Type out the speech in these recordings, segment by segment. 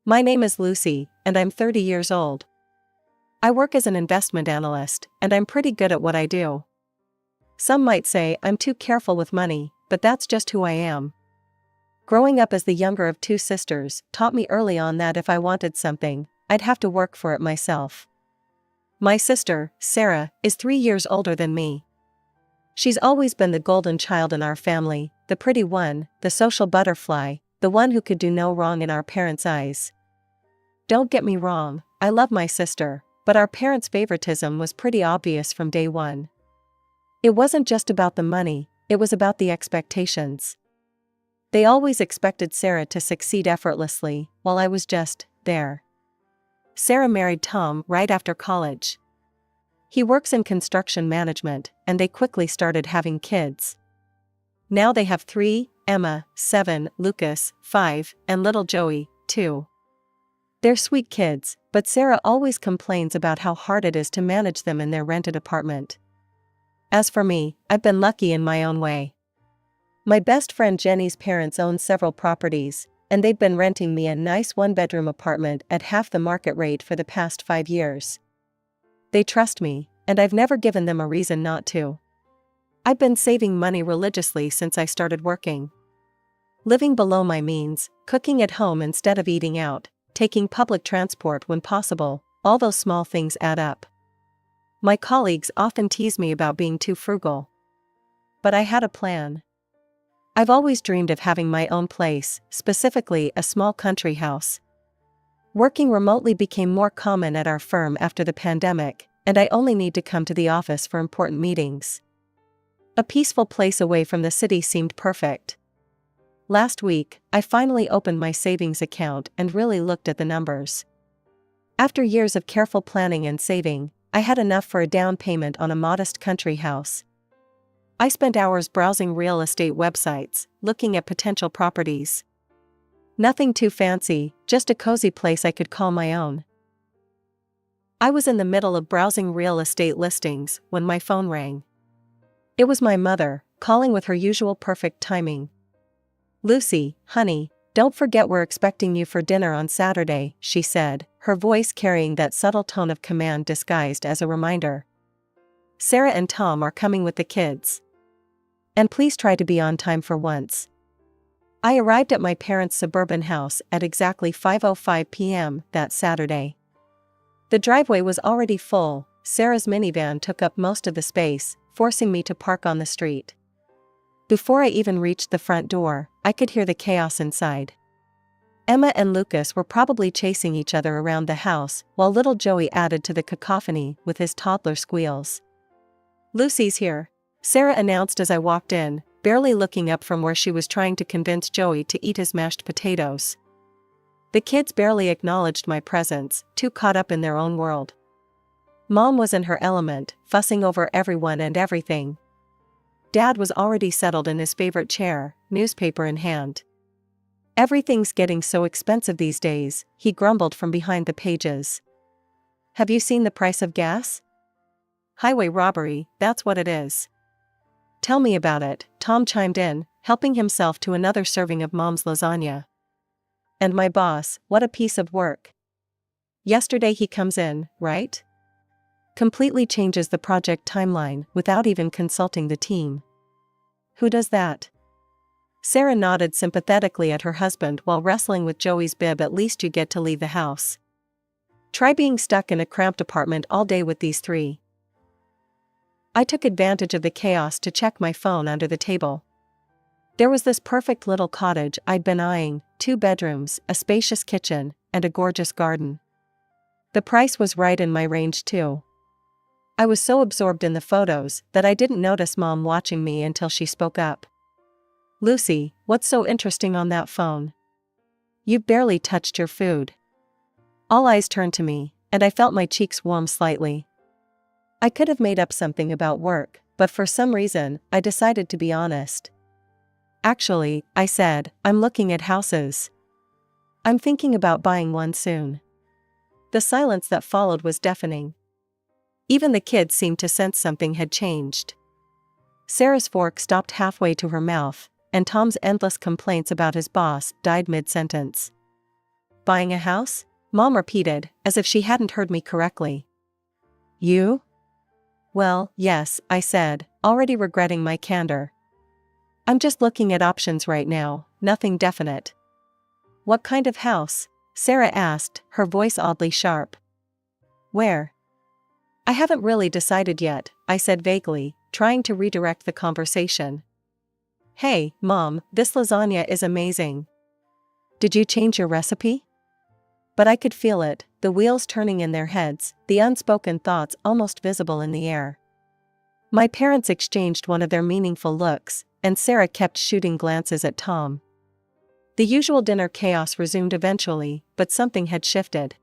My name is Lucy, and I'm 30 years old. I work as an investment analyst, and I'm pretty good at what I do. Some might say I'm too careful with money, but that's just who I am. Growing up as the younger of two sisters taught me early on that if I wanted something, I'd have to work for it myself. My sister, Sarah, is 3 years older than me. She's always been the golden child in our family, the pretty one, the social butterfly, the one who could do no wrong in our parents' eyes. Don't get me wrong, I love my sister, but our parents' favoritism was pretty obvious from day one. It wasn't just about the money, it was about the expectations. They always expected Sarah to succeed effortlessly, while I was just there. Sarah married Tom right after college. He works in construction management, and they quickly started having kids. Now they have 3, Emma, 7, Lucas, 5, and little Joey, 2. They're sweet kids, but Sarah always complains about how hard it is to manage them in their rented apartment. As for me, I've been lucky in my own way. My best friend Jenny's parents own several properties, and they've been renting me a nice one-bedroom apartment at half the market rate for the past 5 years. They trust me, and I've never given them a reason not to. I've been saving money religiously since I started working. Living below my means, cooking at home instead of eating out, taking public transport when possible, all those small things add up. My colleagues often tease me about being too frugal. But I had a plan. I've always dreamed of having my own place, specifically a small country house. Working remotely became more common at our firm after the pandemic, and I only need to come to the office for important meetings. A peaceful place away from the city seemed perfect. Last week, I finally opened my savings account and really looked at the numbers. After years of careful planning and saving, I had enough for a down payment on a modest country house. I spent hours browsing real estate websites, looking at potential properties. Nothing too fancy, just a cozy place I could call my own. I was in the middle of browsing real estate listings when my phone rang. It was my mother, calling with her usual perfect timing. "Lucy, honey, don't forget we're expecting you for dinner on Saturday," she said, her voice carrying that subtle tone of command disguised as a reminder. "Sarah and Tom are coming with the kids. And please try to be on time for once." I arrived at my parents' suburban house at exactly 5:05 p.m. that Saturday. The driveway was already full. Sarah's minivan took up most of the space, forcing me to park on the street. Before I even reached the front door, I could hear the chaos inside. Emma and Lucas were probably chasing each other around the house, while little Joey added to the cacophony with his toddler squeals. "Lucy's here," Sarah announced as I walked in, barely looking up from where she was trying to convince Joey to eat his mashed potatoes. The kids barely acknowledged my presence, too caught up in their own world. Mom was in her element, fussing over everyone and everything. Dad was already settled in his favorite chair, newspaper in hand. "Everything's getting so expensive these days," he grumbled from behind the pages. "Have you seen the price of gas? Highway robbery, that's what it is." "Tell me about it," Tom chimed in, helping himself to another serving of Mom's lasagna. "And my boss, what a piece of work. Yesterday he comes in, right? Completely changes the project timeline without even consulting the team." "Who does that?" Sarah nodded sympathetically at her husband while wrestling with Joey's bib. "At least you get to leave the house. Try being stuck in a cramped apartment all day with these 3. I took advantage of the chaos to check my phone under the table. There was this perfect little cottage I'd been eyeing, 2 bedrooms, a spacious kitchen, and a gorgeous garden. The price was right in my range too. I was so absorbed in the photos that I didn't notice Mom watching me until she spoke up. "Lucy, what's so interesting on that phone? You've barely touched your food." All eyes turned to me, and I felt my cheeks warm slightly. I could have made up something about work, but for some reason, I decided to be honest. "Actually," I said, "I'm looking at houses. I'm thinking about buying one soon." The silence that followed was deafening. Even the kids seemed to sense something had changed. Sarah's fork stopped halfway to her mouth, and Tom's endless complaints about his boss died mid-sentence. Buying a house? Mom repeated, as if she hadn't heard me correctly. You? Well, yes, I said, already regretting my candor. I'm just looking at options right now, nothing definite. What kind of house? Sarah asked, her voice oddly sharp. Where? I haven't really decided yet, I said vaguely, trying to redirect the conversation. Hey, Mom, this lasagna is amazing. Did you change your recipe? But I could feel it, the wheels turning in their heads, the unspoken thoughts almost visible in the air. My parents exchanged one of their meaningful looks, and Sarah kept shooting glances at Tom. The usual dinner chaos resumed eventually, but something had shifted.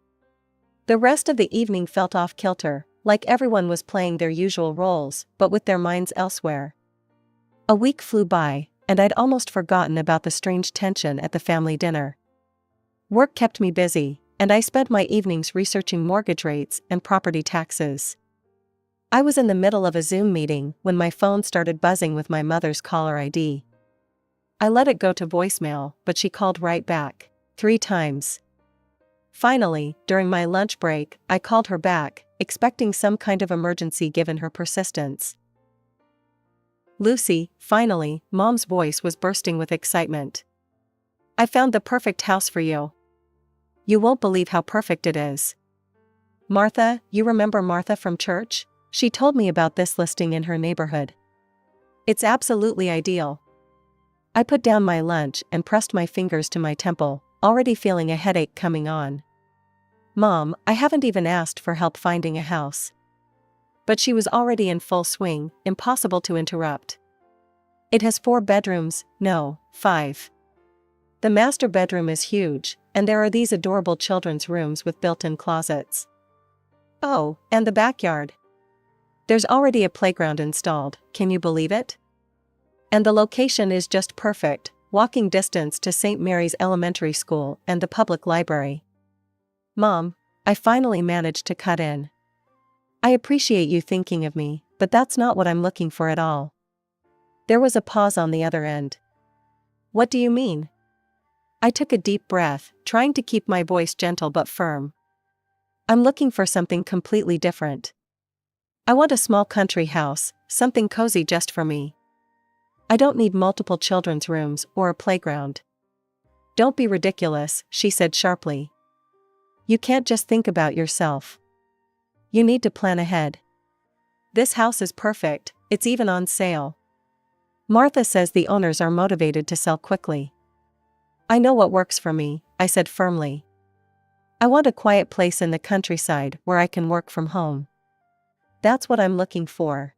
The rest of the evening felt off-kilter, like everyone was playing their usual roles, but with their minds elsewhere. A week flew by, and I'd almost forgotten about the strange tension at the family dinner. Work kept me busy, and I spent my evenings researching mortgage rates and property taxes. I was in the middle of a Zoom meeting when my phone started buzzing with my mother's caller ID. I let it go to voicemail, but she called right back, 3 times. Finally, during my lunch break, I called her back, expecting some kind of emergency given her persistence. Lucy, finally, Mom's voice was bursting with excitement. I found the perfect house for you. You won't believe how perfect it is. Martha, you remember Martha from church? She told me about this listing in her neighborhood. It's absolutely ideal. I put down my lunch and pressed my fingers to my temple, already feeling a headache coming on. Mom, I haven't even asked for help finding a house. But she was already in full swing, impossible to interrupt. It has 4 bedrooms, no, 5. The master bedroom is huge, and there are these adorable children's rooms with built-in closets. Oh, and the backyard. There's already a playground installed, can you believe it? And the location is just perfect, walking distance to St. Mary's Elementary School and the public library. Mom, I finally managed to cut in. I appreciate you thinking of me, but that's not what I'm looking for at all. There was a pause on the other end. What do you mean? I took a deep breath, trying to keep my voice gentle but firm. I'm looking for something completely different. I want a small country house, something cozy just for me. I don't need multiple children's rooms or a playground. Don't be ridiculous, she said sharply. You can't just think about yourself. You need to plan ahead. This house is perfect, it's even on sale. Martha says the owners are motivated to sell quickly. I know what works for me, I said firmly. I want a quiet place in the countryside where I can work from home. That's what I'm looking for.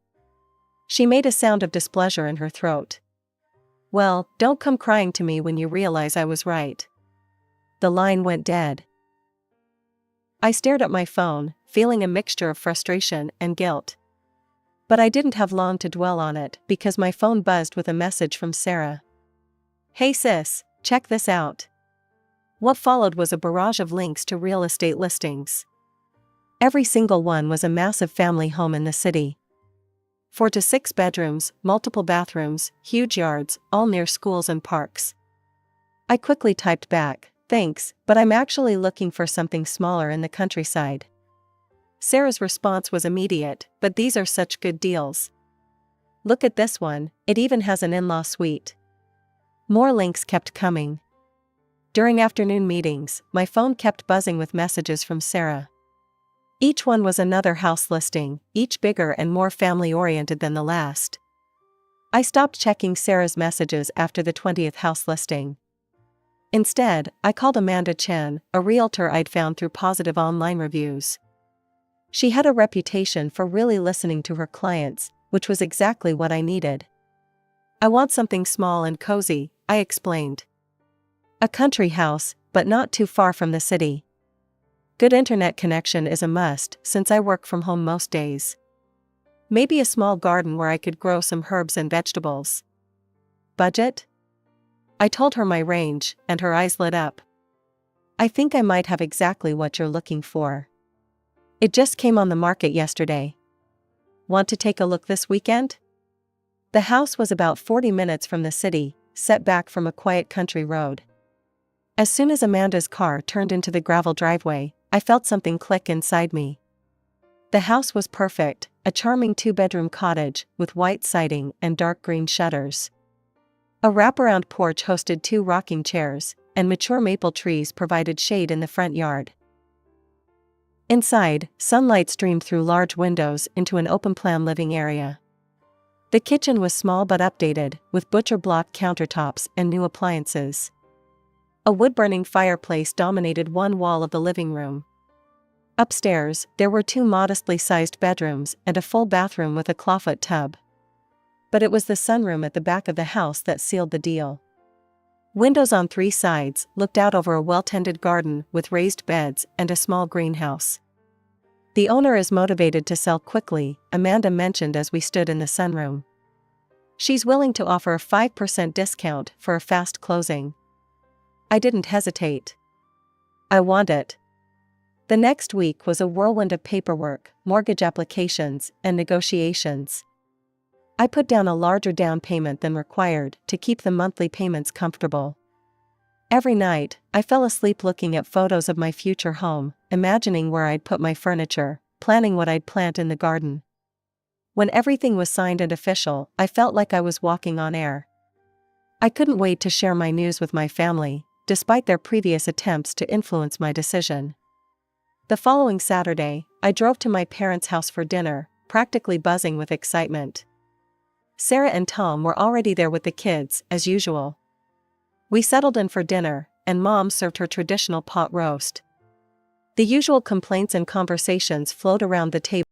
She made a sound of displeasure in her throat. Well, don't come crying to me when you realize I was right. The line went dead. I stared at my phone, feeling a mixture of frustration and guilt. But I didn't have long to dwell on it because my phone buzzed with a message from Sarah. Hey sis, check this out. What followed was a barrage of links to real estate listings. Every single one was a massive family home in the city. 4 to 6 bedrooms, multiple bathrooms, huge yards, all near schools and parks. I quickly typed back, thanks, but I'm actually looking for something smaller in the countryside. Sarah's response was immediate, but these are such good deals. Look at this one, it even has an in-law suite. More links kept coming. During afternoon meetings, my phone kept buzzing with messages from Sarah. Each one was another house listing, each bigger and more family-oriented than the last. I stopped checking Sarah's messages after the 20th house listing. Instead, I called Amanda Chen, a realtor I'd found through positive online reviews. She had a reputation for really listening to her clients, which was exactly what I needed. I want something small and cozy, I explained. A country house, but not too far from the city. Good internet connection is a must since I work from home most days. Maybe a small garden where I could grow some herbs and vegetables. Budget? I told her my range, and her eyes lit up. I think I might have exactly what you're looking for. It just came on the market yesterday. Want to take a look this weekend? The house was about 40 minutes from the city, set back from a quiet country road. As soon as Amanda's car turned into the gravel driveway, I felt something click inside me. The house was perfect, a charming two-bedroom cottage with white siding and dark green shutters. A wraparound porch hosted 2 rocking chairs, and mature maple trees provided shade in the front yard. Inside, sunlight streamed through large windows into an open-plan living area. The kitchen was small but updated, with butcher-block countertops and new appliances. A wood-burning fireplace dominated one wall of the living room. Upstairs, there were 2 modestly sized bedrooms and a full bathroom with a clawfoot tub. But it was the sunroom at the back of the house that sealed the deal. Windows on 3 sides looked out over a well-tended garden with raised beds and a small greenhouse. The owner is motivated to sell quickly, Amanda mentioned as we stood in the sunroom. She's willing to offer a 5% discount for a fast closing. I didn't hesitate. I want it. The next week was a whirlwind of paperwork, mortgage applications, and negotiations. I put down a larger down payment than required to keep the monthly payments comfortable. Every night, I fell asleep looking at photos of my future home, imagining where I'd put my furniture, planning what I'd plant in the garden. When everything was signed and official, I felt like I was walking on air. I couldn't wait to share my news with my family, despite their previous attempts to influence my decision. The following Saturday, I drove to my parents' house for dinner, practically buzzing with excitement. Sarah and Tom were already there with the kids, as usual. We settled in for dinner, and Mom served her traditional pot roast. The usual complaints and conversations flowed around the table